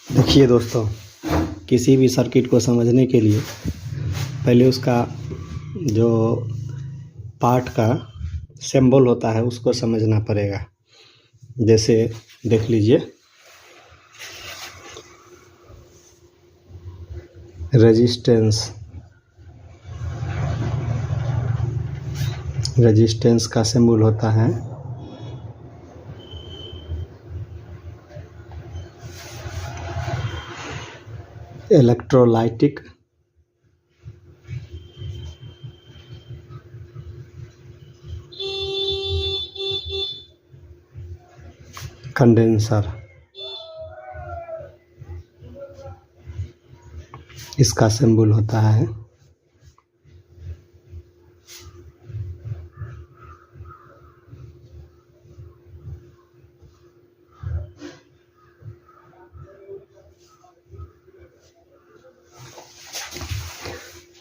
देखिए दोस्तों, किसी भी सर्किट को समझने के लिए पहले उसका जो पार्ट का सिंबल होता है उसको समझना पड़ेगा। जैसे देख लीजिए, रेजिस्टेंस का सिंबल होता है इलेक्ट्रोलाइटिक, कंडेंसर, इसका सिंबल होता है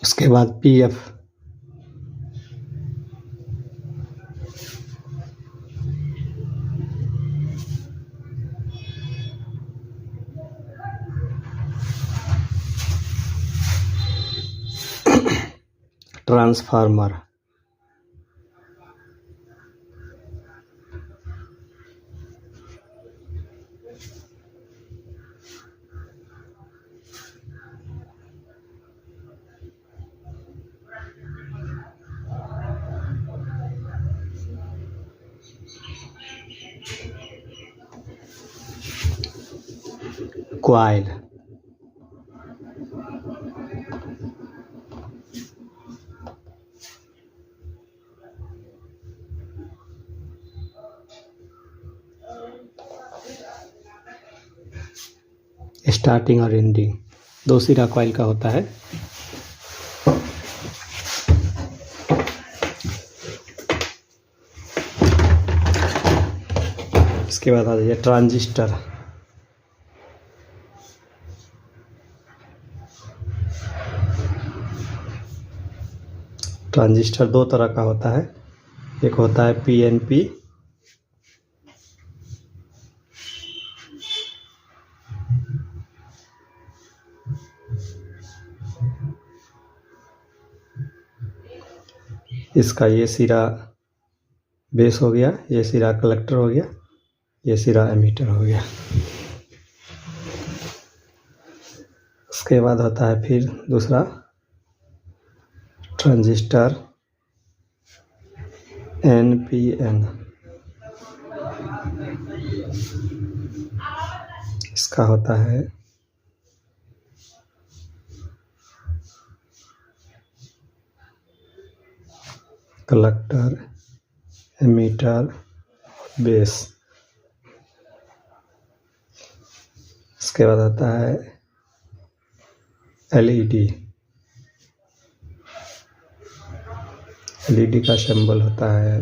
उसके बाद पीएफ, ट्रांसफार्मर, क्वाइल, स्टार्टिंग और एंडिंग, दो सिरा क्वाइल का होता है। इसके बाद आ जाइए ट्रांजिस्टर। ट्रांजिस्टर दो तरह का होता है, एक होता है पीएनपी, इसका ये सिरा बेस हो गया, ये सिरा कलेक्टर हो गया, ये सिरा एमीटर हो गया। उसके बाद होता है फिर दूसरा ट्रांजिस्टर एनपीएन, इसका होता है कलेक्टर, एमीटर, बेस। इसके बाद आता है एलईडी। एलईडी का सिंबल होता है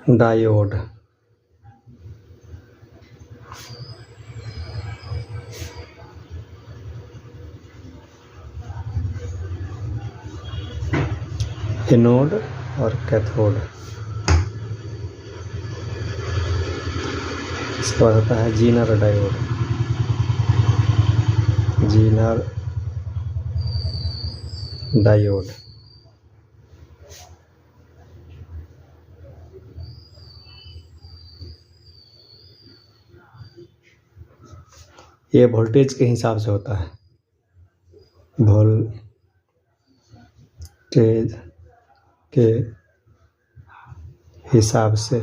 डायोड। एनोड और कैथोड। इसके बाद होता है जीनर डायोड, जीनर डायोड। ये वोल्टेज के हिसाब से होता है, वोल्टेज के हिसाब से,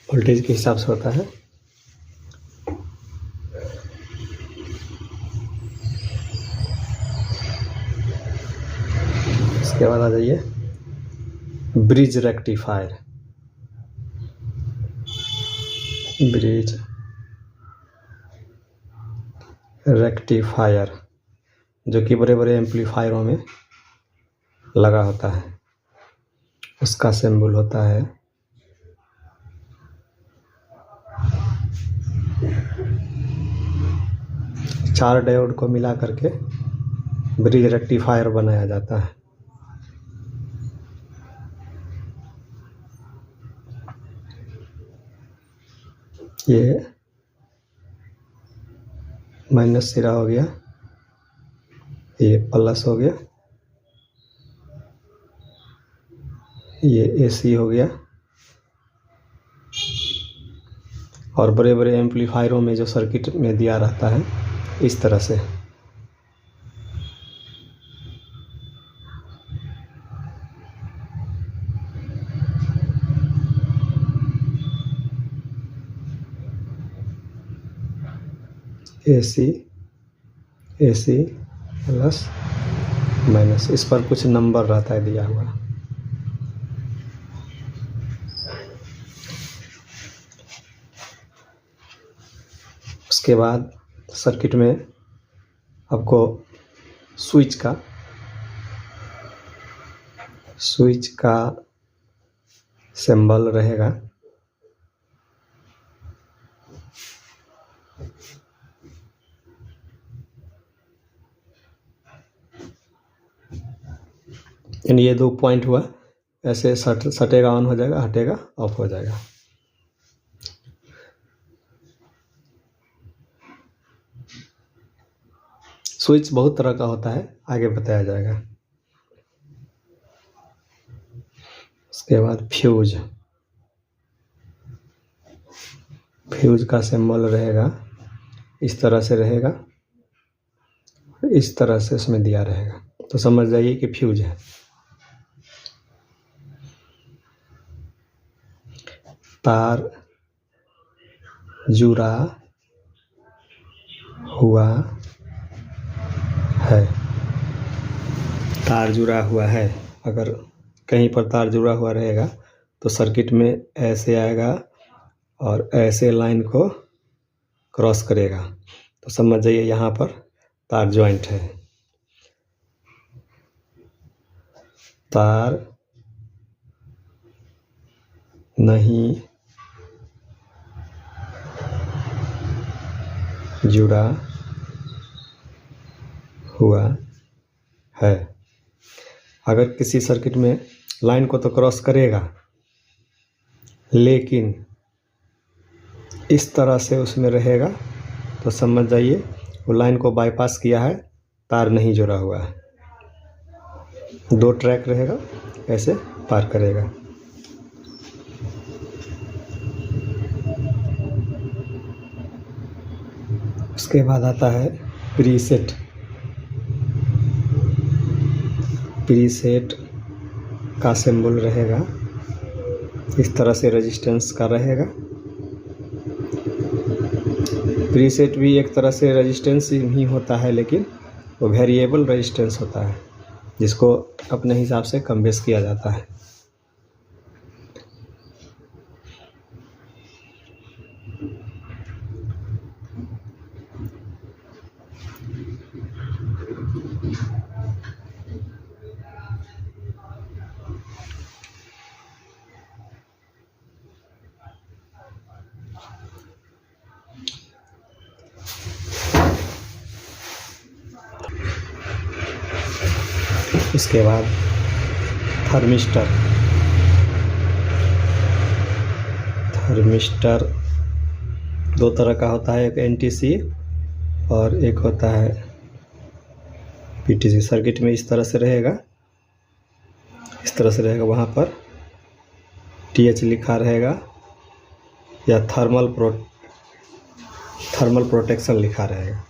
वोल्टेज के हिसाब से होता है। इसके बाद आ जाइए ब्रिज रेक्टिफायर। ब्रिज रेक्टिफायर जो कि बड़े बड़े एम्पलीफायरों में लगा होता है, उसका सिंबल होता है 4 डायोड को मिला करके ब्रिज रेक्टिफायर बनाया जाता है। ये माइनस सिरा हो गया, ये प्लस हो गया, ये AC हो गया। और बड़े बड़े एम्पलीफायरों में जो सर्किट में दिया रहता है इस तरह से। AC प्लस माइनस, इस पर कुछ नंबर रहता है दिया हुआ। उसके बाद सर्किट में आपको स्विच का सिंबल रहेगा। यानी ये 2 पॉइंट हुआ, ऐसे सटेगा ऑन हो जाएगा, हटेगा ऑफ हो जाएगा। स्विच बहुत तरह का होता है, आगे बताया जाएगा। उसके बाद फ्यूज का सिंबल रहेगा, इस तरह से रहेगा, इस तरह से इसमें दिया रहेगा, तो समझ जाइए कि फ्यूज है। तार जुड़ा हुआ है, तार जुड़ा हुआ है। अगर कहीं पर तार जुड़ा हुआ रहेगा तो सर्किट में ऐसे आएगा और ऐसे लाइन को क्रॉस करेगा, तो समझ जाइए यहाँ पर तार जॉइंट है। तार नहीं जुड़ा हुआ है। अगर किसी सर्किट में लाइन को तो क्रॉस करेगा, लेकिन इस तरह से उसमें रहेगा तो समझ जाइए वो लाइन को बाईपास किया है, तार नहीं जुड़ा हुआ है। 2 ट्रैक रहेगा, ऐसे पार करेगा। उसके बाद आता है प्रीसेट का सिंबल रहेगा, इस तरह से रेजिस्टेंस का रहेगा। प्रीसेट भी एक तरह से रेजिस्टेंस ही होता है, लेकिन वो वेरिएबल रेजिस्टेंस होता है, जिसको अपने हिसाब से कम बेस किया जाता है। उसके बाद थर्मिस्टर 2 तरह का होता है, एक NTC और एक होता है PTC। सर्किट में इस तरह से रहेगा, वहाँ पर TH लिखा रहेगा या थर्मल प्रोटेक्शन लिखा रहेगा।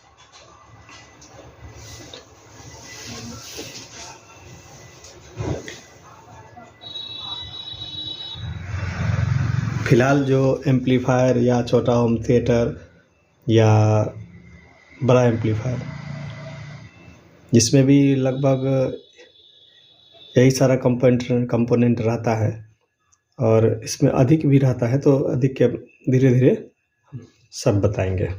फिलहाल जो एम्पलीफायर या छोटा होम थिएटर या बड़ा एम्पलीफायर, जिसमें भी लगभग यही सारा कंपोनेंट रहता है, और इसमें अधिक भी रहता है, तो अधिक के धीरे धीरे सब बताएंगे।